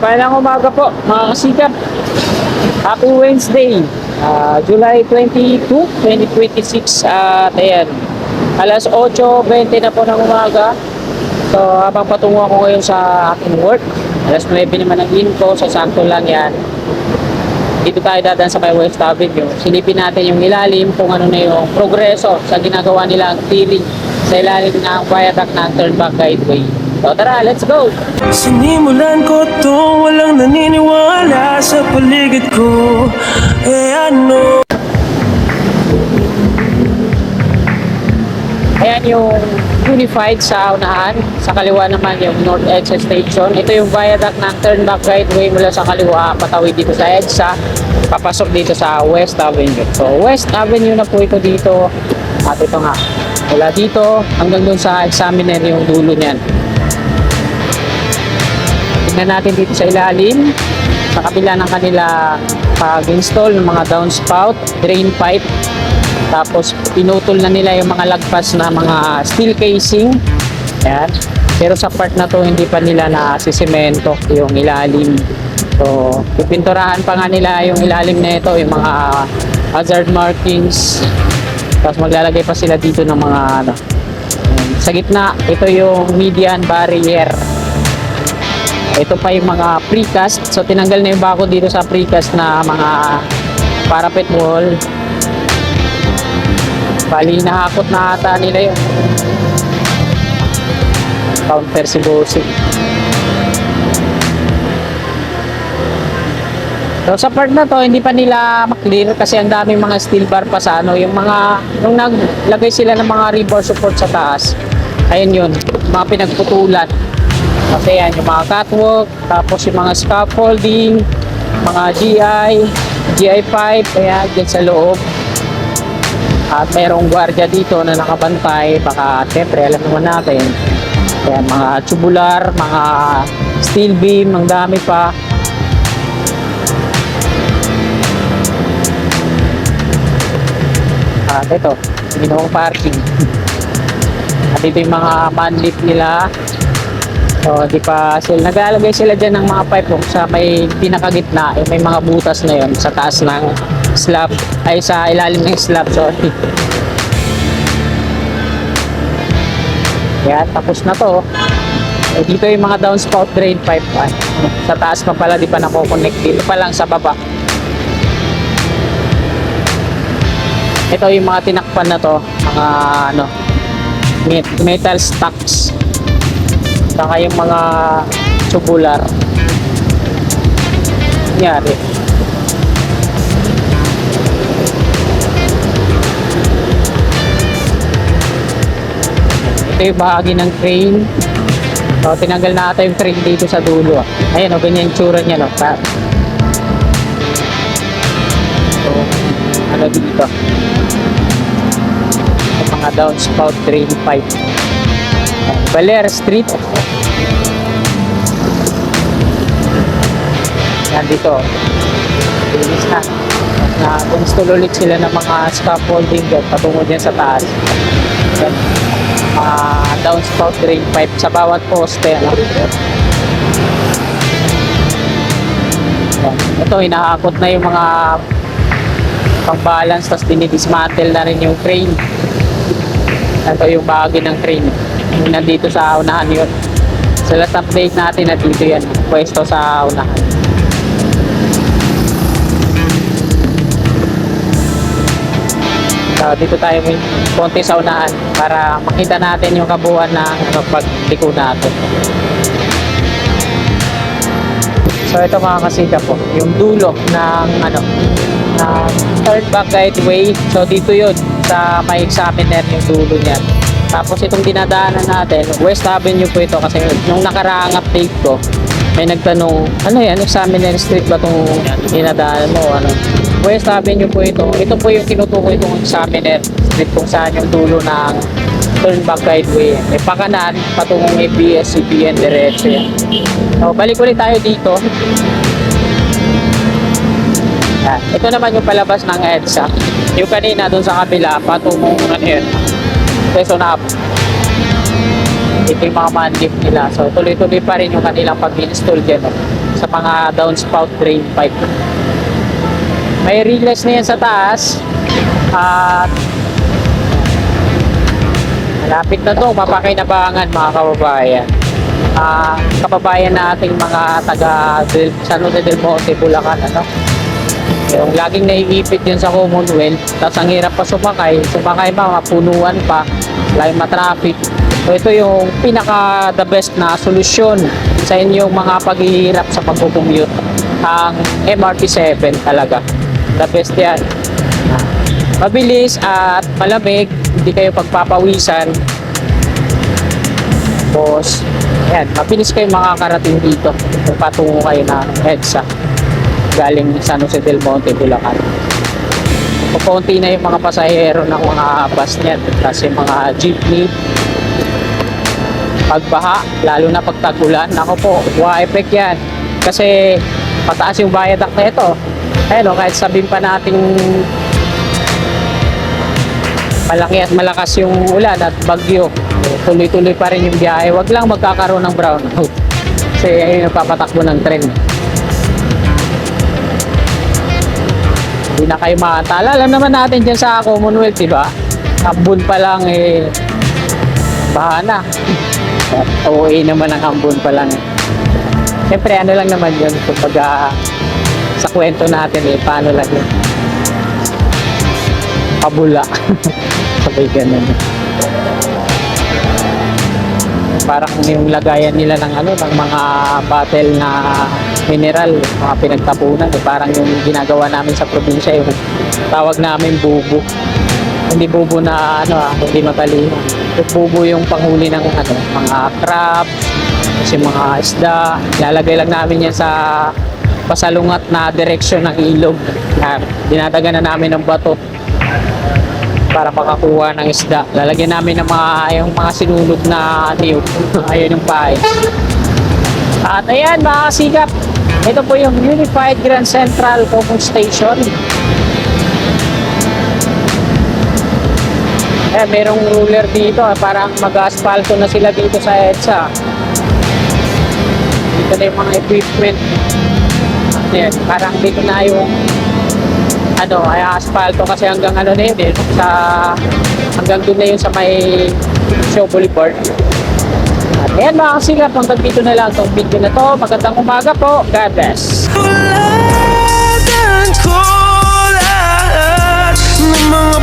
Mapailang umaga po mga kasikap. Happy Wednesday, July 22, 2026 at ayan, alas 8:20 na po ng umaga. So habang patungo ako ngayon sa aking work, alas 9 naman ang info, so sakto lang yan. Dito tayo dadaan sa may West Avenue. Silipin natin yung ilalim kung ano na yung progreso sa ginagawa nilang tiling sa ilalim ng viaduct ng Turnback Guideway. So tara, let's go! Sinimulan ko to, walang naniniwala sa paligid ko. Ano? Ayan yung unified sa unahan. Sa kaliwa naman yung North EDSA Station. Ito yung viaduct ng Turnback Guideway mula sa kaliwa, patawid dito sa EDSA, papasok dito sa West Avenue. So West Avenue na po ito dito. At ito nga, mula dito hanggang dun sa examiner yung dulo niyan. Tingnan natin dito sa ilalim, sa kabila ng kanila pag-install ng mga downspout, drain pipe. Tapos pinutol na nila yung mga lagpas na mga steel casing. Ayan. Pero sa part na to hindi pa nila nasisemento yung ilalim. So pipinturahan pa nga nila yung ilalim na ito, yung mga hazard markings. Tapos maglalagay pa sila dito ng mga ano. Sa gitna, ito yung median barrier. Ito pa yung mga precast. So tinanggal na yung bako dito sa precast na mga parapet wall. Bali, nahakot na ata nila yun. Counter si Bossing. So sa part na to, hindi pa nila maklear kasi ang daming mga steel bar pa sa ano. Yung mga, nung naglagay sila ng mga rebar support sa taas, ayun yun, mga pinagputulan. Kasi yan, yung mga catwalk, tapos yung mga scaffolding, mga GI pipe, kaya dyan sa loob. At mayroong gwardiya dito na nakabantay, baka siyempre alam naman natin. Kaya mga tubular, mga steel beam, ang dami pa. At ito, ginawang parking. At ito yung mga manlift nila. So, di pa sila, naglalagay sila dyan ng mga pipe sa may pinakagitna, may mga butas na yun sa taas ng slab, ay sa ilalim ng slab, sorry. Yan, tapos na to. Dito yung mga downspout drain pipe. Sa taas pa pala, di pa nako-connect. Dito pa lang sa baba. Ito yung mga tinakpan na to, mga ano, metal stacks. Saka yung mga tubular. Nangyari. Ito yung bahagi ng crane. So, tinanggal na ata yung crane dito sa dulo. Ayan o, ganyan yung tsura niya. No? So, ano dito? Yung mga downspout drain pipe. Baler Street. Yan dito. Linis na. Na-install ulit sila ng mga scaffolding patungo dyan sa taas. Yan. Downspout drain pipe sa bawat poste. Ano? Yan. Ito, hinahakot na yung mga pang-balance, tapos dinidismantle na rin yung crane. Ito yung bahagi ng crane. Nandito sa unahan yun. So last update natin na dito yan, pwesto sa unahan. So dito tayo may konti sa unahan para makita natin yung kabuuan ng pagliko natin. So ito mga kasika po, yung dulo ng ano, ng Turnback Guideway. So dito yun sa may examiner yung dulo niyan. Tapos itong dinadaanan natin, West Avenue po ito kasi nung nakaraang update ko, may nagtanong, ano yan, Examiner Street ba itong dinadaanan mo? Ano? West Avenue po ito. Ito po yung tinutukoy itong Examiner Street kung saan yung dulo ng Turnback Guideway. May pakanan, patungong ABS-CBN, diretso yan. So, balik ulit tayo dito. Yan. Ito naman yung palabas ng EDSA. Yung kanina dun sa kabila, patungong ano yun, Quezon Up. Ito yung mga manlift nila. So tuloy-tuloy pa rin yung kanilang pag-install dyan. sa mga downspout drain pipe. May relays na yan sa taas at malapit na to, mapakinabangan mga kababayan. Kababayan nating mga taga San Jose del Monte, Bulacan, ano? Yung laging naiipit yun sa Commonwealth, tapos ang hirap pa sumakay ba, mapunuan pa, laging matraffic. So ito yung pinaka the best na solusyon sa inyong mga paghihirap sa pag-commute, ang MRT7 talaga. The best yan. Mabilis at malamig, hindi kayo pagpapawisan. Tapos, ayan, mabilis kayo makakarating dito kung patungo kayo na EDSA galing San Jose del Monte, Bulacan. Kukunti na yung mga pasahero ng mga bus niyan kasi mga jeepney, pagbaha, lalo na pagtagulan, ako po, effect yan kasi pataas yung viaduct na ito. Ayun, kahit sabihin pa nating malaki at malakas yung ulan at bagyo, tuloy-tuloy pa rin yung biyahe. Wag lang magkakaroon ng brownout kasi ayun yung papatakbo ng tren. Hindi na kayo makatala. Alam naman natin dyan sa Commonwealth, diba? Ambon pa lang baha na. OA naman ang ambon pa lang. Siyempre ano lang naman yun kapag sa kwento natin paano lang yun, pabula. Sabay ganun. Parang yung lagayan nila ng ng mga bottle na mineral, mga pinagtapunan, parang yung ginagawa namin sa probinsya, yung tawag namin bubo. Hindi bubo na hindi matalino. Yung bubo yung panghuli ng mga crab, kasi mga isda. Lalagay lang namin yan sa pasalungat na direksyon ng ilog. Dinadagan na namin ng bato para makakuha ng isda. Lalagyan namin ng yung mga sinulog na niyog. Ayun yung pahay. At ayan mga kasigap, ito po yung Unified Grand Central Common Station. Merong ruler dito, parang mag-asphalto na sila dito sa EDSA. Dito na yung mga equipment. Ayan, parang dito na yung ay asphalto kasi hanggang na yun hanggang doon na yun sa may Show Boulevard. At ayan mga kasigap, hanggang dito na lang itong video na to. Magandang umaga po. God bless. Ulatan ko lahat ng mga